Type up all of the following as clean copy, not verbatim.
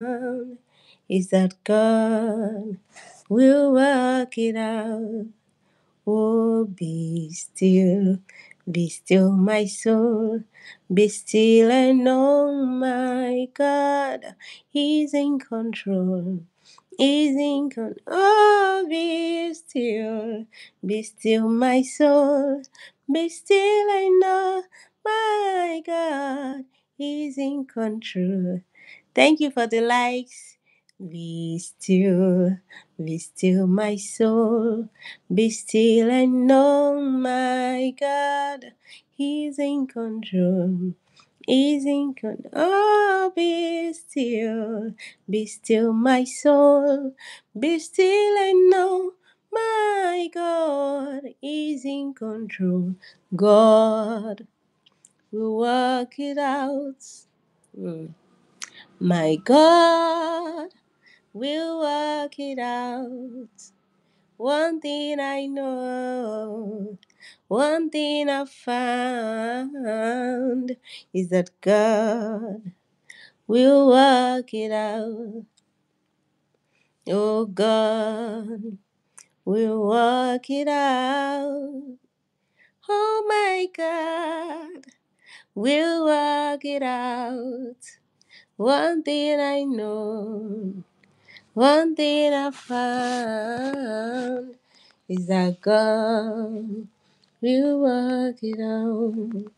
is that God will work it out. Oh, be still, my soul, be still and know my God, He's in control. Is in control. Oh, be still, my soul, be still and know my God, He's in control. Thank you for the likes. Be still, my soul. Be still and know my God. He's in control. He's in control. Oh, be still, my soul. Be still and know my God is in control. God will work it out. Mm. My God will work it out. One thing I know, one thing I found is that God will work it out. Oh, God will work it out. Oh, my God will work it out. One thing I know, one thing I found is that God will work it out.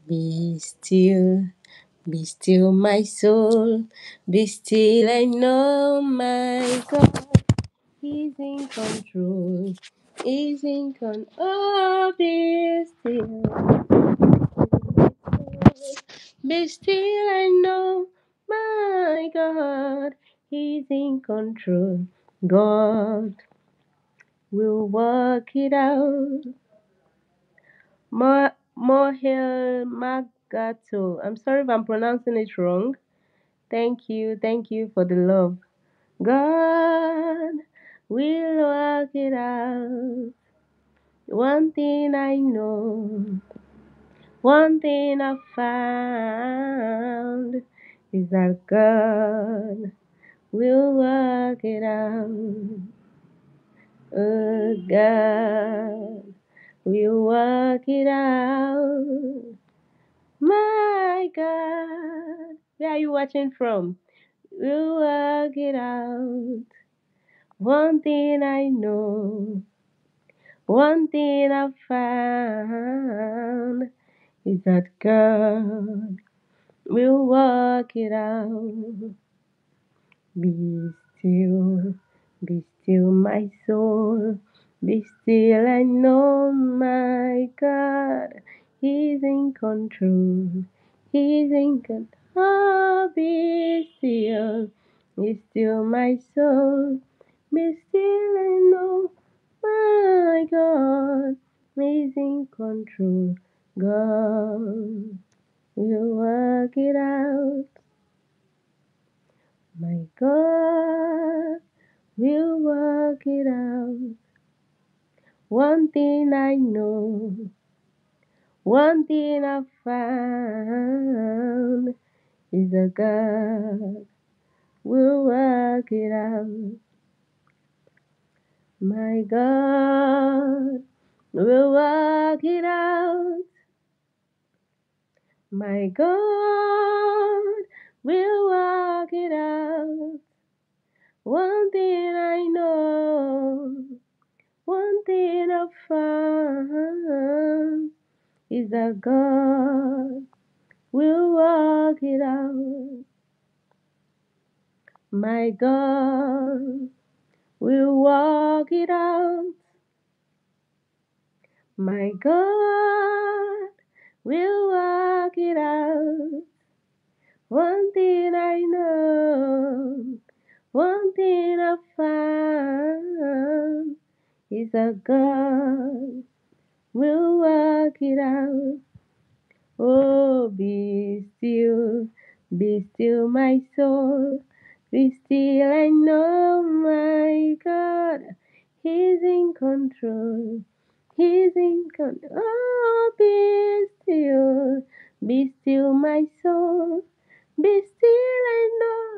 Be still, my soul. Be still, I know my God. He's in control. He's in control. Oh, be still. Be still, I know my God. He's in control. God will work it out. Mohel Magato. I'm sorry if I'm pronouncing it wrong. Thank you for the love. God will work it out. One thing I know, one thing I found is that God will work it out. Oh, God will work it out. My God, where are you watching from? Will work it out. One thing I know, one thing I found is that God will work it out. Be still, be still, my soul. Be still and know my God. He's in control. He's in control. Oh, be still, my soul. Be still and know my God. He's in control. God will work it out. My God will work it out. One thing I know, one thing I found is that God will work it out. My God will work it out. My God will work it out. One thing I know, one thing I found is that God will work it out. My God will work it out. My God will work it out. One thing I know, one thing I found is that God will work it out. Oh, be still, my soul. Be still, I know my God. He's in control. He's in control. Oh, be still, my soul. Be still, I know